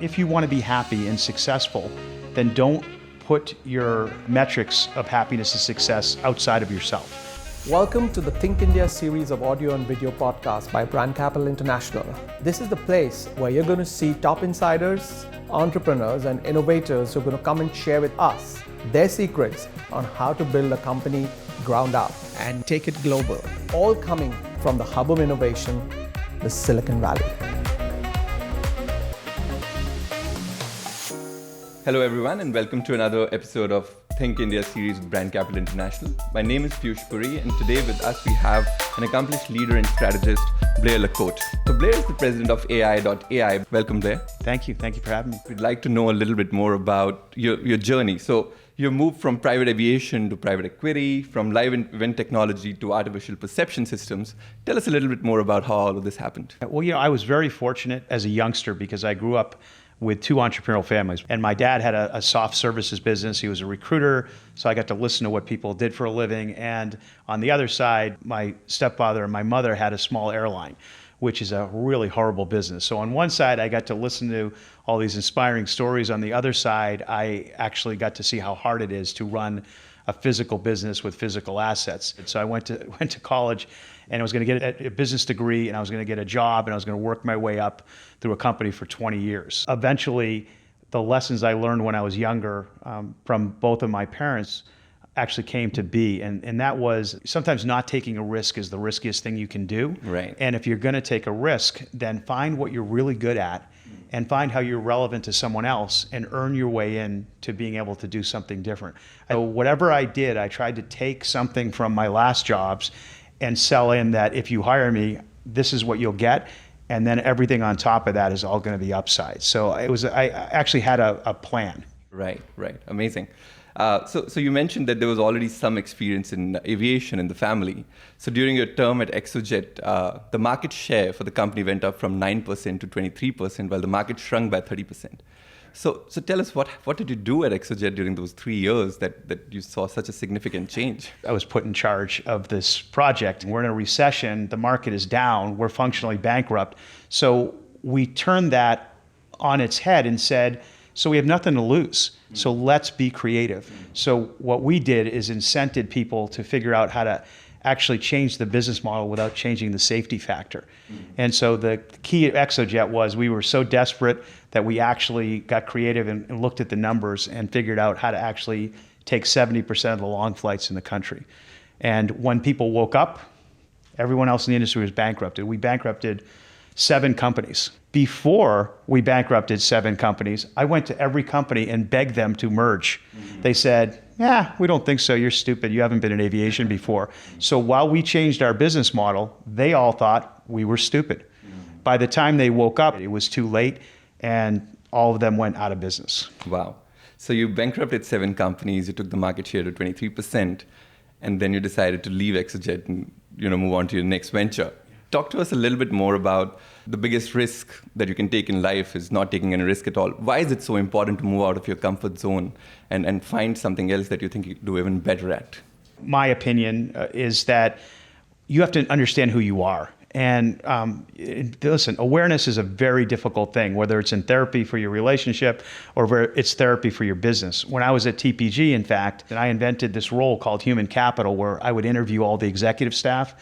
if you want to be happy and successful, then don't put your metrics of happiness and success outside of yourself. Welcome to the Think India series of audio and video podcasts by Brand Capital International. This is the place where you're going to see top insiders, entrepreneurs, and innovators who are going to come and share with us their secrets on how to build a company ground up and take it global, all coming from the hub of innovation, the Silicon Valley. Hello everyone and welcome to another episode of Think India series with Brand Capital International. My name is Piyush Puri and today with us we have an accomplished leader and strategist, Blair LaCorte. So Blair is the president of AEye. Welcome Blair. Thank you for having me. We'd like to know a little bit more about your journey. So you moved from private aviation to private equity, from live event technology to artificial perception systems. Tell us a little bit more about how all of this happened. Well, I was very fortunate as a youngster because I grew up with two entrepreneurial families. And my dad had a soft services business. He was a recruiter, so I got to listen to what people did for a living. And on the other side, my stepfather and my mother had a small airline, which is a really horrible business. So on one side, I got to listen to all these inspiring stories. On the other side, I actually got to see how hard it is to run a physical business with physical assets. And so I went to college and I was going to get a business degree and I was going to get a job and I was going to work my way up through a company for 20 years. Eventually, the lessons I learned when I was younger from both of my parents actually came to be. And that was sometimes not taking a risk is the riskiest thing you can do. Right. And if you're going to take a risk, then find what you're really good at and find how you're relevant to someone else and earn your way in to being able to do something different. So whatever I did, I tried to take something from my last jobs and sell in that if you hire me, this is what you'll get. And then everything on top of that is all going to be upside. So I actually had a plan. Right. Amazing. So you mentioned that there was already some experience in aviation in the family. So during your term at Jett, the market share for the company went up from 9% to 23%, while the market shrunk by 30%. So tell us, what did you do at Jett during those 3 years that you saw such a significant change? I was put in charge of this project. We're in a recession, the market is down, we're functionally bankrupt. So we turned that on its head and said, so we have nothing to lose. So let's be creative. So what we did is incented people to figure out how to actually change the business model without changing the safety factor. And so the key at Jett was we were so desperate that we actually got creative and looked at the numbers and figured out how to actually take 70% of the long flights in the country. And when people woke up, everyone else in the industry was bankrupted. We bankrupted 7 companies. Before we bankrupted 7 companies, I went to every company and begged them to merge. They said, we don't think so, you're stupid, you haven't been in aviation before. So while we changed our business model, they all thought we were stupid. By the time they woke up, it was too late and all of them went out of business. Wow. So you bankrupted 7 companies, you took the market share to 23%, and then you decided to leave Jett and move on to your next venture. Talk to us a little bit more about the biggest risk that you can take in life is not taking any risk at all. Why is it so important to move out of your comfort zone and find something else that you think you can do even better at? My opinion is that you have to understand who you are. And listen, awareness is a very difficult thing, whether it's in therapy for your relationship or where it's therapy for your business. When I was at TPG, in fact, I invented this role called human capital where I would interview all the executive staff.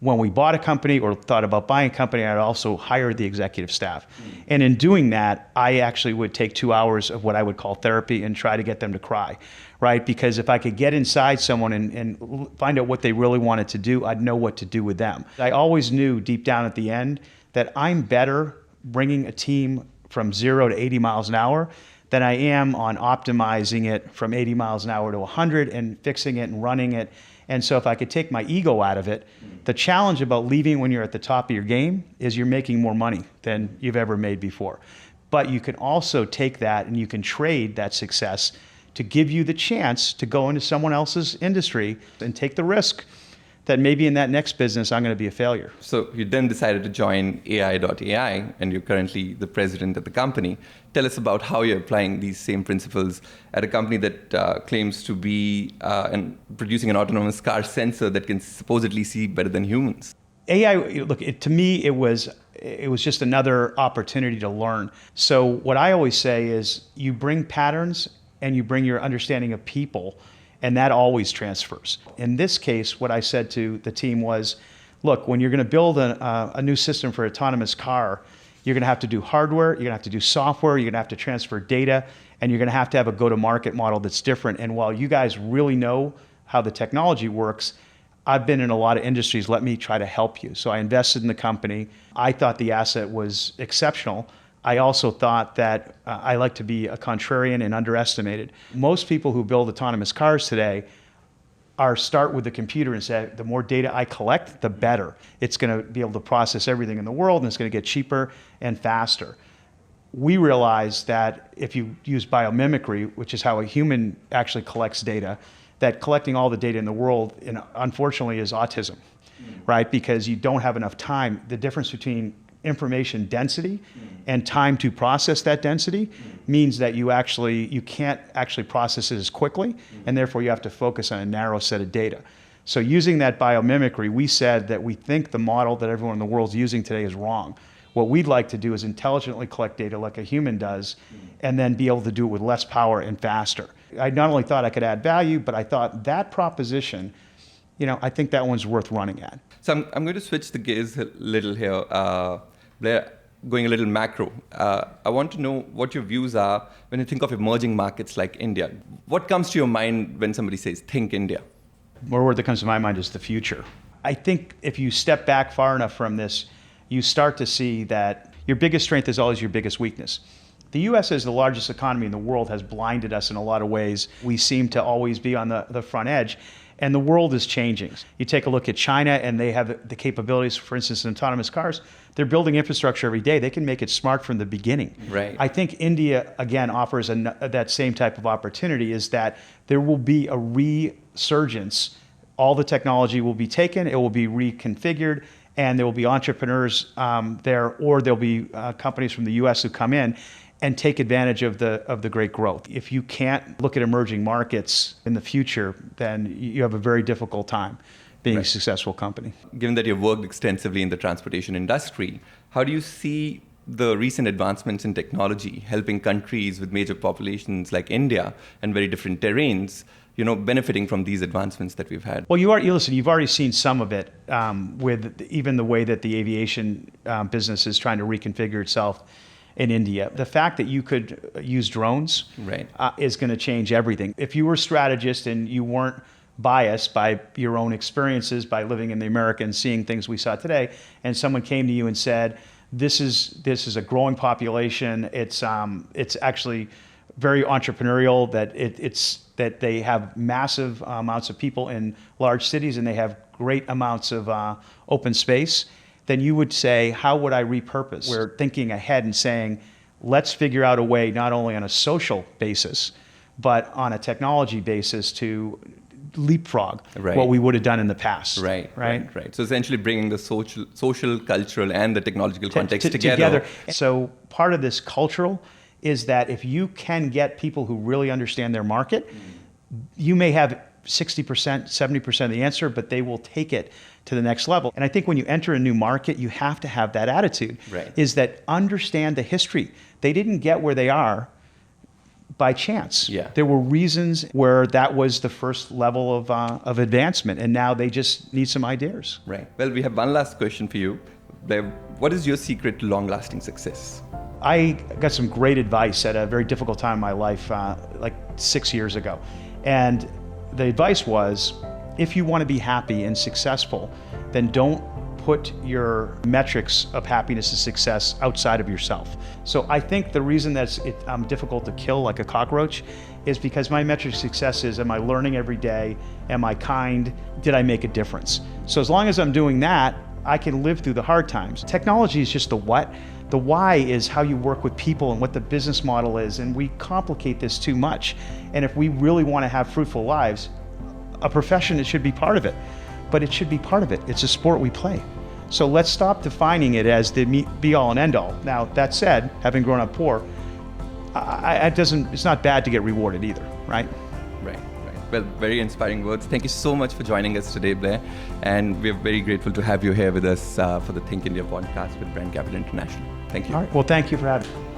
When we bought a company or thought about buying a company, I'd also hire the executive staff. And in doing that, I actually would take 2 hours of what I would call therapy and try to get them to cry, right? Because if I could get inside someone and find out what they really wanted to do, I'd know what to do with them. I always knew deep down at the end that I'm better bringing a team from 0 to 80 miles an hour than I am on optimizing it from 80 miles an hour to 100 and fixing it and running it. And so if I could take my ego out of it, the challenge about leaving when you're at the top of your game is you're making more money than you've ever made before. But you can also take that and you can trade that success to give you the chance to go into someone else's industry and take the risk that maybe in that next business I'm going to be a failure. So you then decided to join AEye, and you're currently the president of the company. Tell us about how you're applying these same principles at a company that claims to be producing an autonomous car sensor that can supposedly see better than humans. AI, look, to me, it was just another opportunity to learn. So what I always say is you bring patterns and you bring your understanding of people, and that always transfers. In this case, what I said to the team was, look, when you're going to build a new system for an autonomous car, you're going to have to do hardware, you're going to have to do software, you're going to have to transfer data, and you're going to have a go-to-market model that's different. And while you guys really know how the technology works, I've been in a lot of industries. Let me try to help you. So I invested in the company. I thought the asset was exceptional. I also thought that I like to be a contrarian and underestimated. Most people who build autonomous cars today start with the computer and say, the more data I collect, the better. It's going to be able to process everything in the world, and it's going to get cheaper and faster. We realized that if you use biomimicry, which is how a human actually collects data, that collecting all the data in the world, unfortunately, is autism, right? Because you don't have enough time. The difference between information density and time to process that density means that you can't actually process it as quickly, and therefore you have to focus on a narrow set of data. So using that biomimicry, we said that we think the model that everyone in the world is using today is wrong. What we'd like to do is intelligently collect data like a human does, and then be able to do it with less power and faster. I not only thought I could add value, but I thought that proposition, I think that one's worth running at. So I'm going to switch the gears a little here. Blair, going a little macro, I want to know what your views are when you think of emerging markets like India. What comes to your mind when somebody says, think India? One word that comes to my mind is the future. I think if you step back far enough from this, you start to see that your biggest strength is always your biggest weakness. The US as the largest economy in the world has blinded us in a lot of ways. We seem to always be on the front edge, and the world is changing. You take a look at China, and they have the capabilities, for instance, in autonomous cars. They're building infrastructure every day. They can make it smart from the beginning. Right. I think India, again, offers that same type of opportunity, is that there will be a resurgence. All the technology will be taken, it will be reconfigured, and there will be entrepreneurs there, or there'll be companies from the US who come in and take advantage of the great growth. If you can't look at emerging markets in the future, then you have a very difficult time being a successful company. Given that you've worked extensively in the transportation industry, how do you see the recent advancements in technology helping countries with major populations like India and very different terrains, benefiting from these advancements that we've had? Well, you've already seen some of it with even the way that the aviation business is trying to reconfigure itself in India. The fact that you could use drones is going to change everything. If you were a strategist and you weren't biased by your own experiences, by living in the America and seeing things we saw today, and someone came to you and said, this is a growing population, it's actually very entrepreneurial, that they have massive amounts of people in large cities and they have great amounts of open space, then you would say, how would I repurpose? We're thinking ahead and saying, let's figure out a way, not only on a social basis, but on a technology basis, to leapfrog what we would have done in the past. Right. So essentially bringing the social, cultural, and the technological context together. So part of this cultural is that if you can get people who really understand their market, you may have 60%, 70% of the answer, but they will take it to the next level. And I think when you enter a new market, you have to have that attitude, is that understand the history. They didn't get where they are by chance. There were reasons where that was the first level of advancement, and now they just need some ideas. Right. Well, we have one last question for you. Blair, what is your secret to long-lasting success? I got some great advice at a very difficult time in my life, like 6 years ago. And the advice was, if you want to be happy and successful, then don't put your metrics of happiness and success outside of yourself. So I think the reason that I'm difficult to kill like a cockroach is because my metric of success is, am I learning every day? Am I kind? Did I make a difference? So as long as I'm doing that, I can live through the hard times. Technology is just the what. The why is how you work with people and what the business model is, and we complicate this too much. And if we really want to have fruitful lives, a profession, it should be part of it. But it should be part of it. It's a sport we play. So let's stop defining it as the be-all and end-all. Now, that said, having grown up poor, it's not bad to get rewarded either, right? Right. Well, very inspiring words. Thank you so much for joining us today, Blair. And we're very grateful to have you here with us for the Think India podcast with Brand Capital International. Thank you. All right. Well, thank you for having me.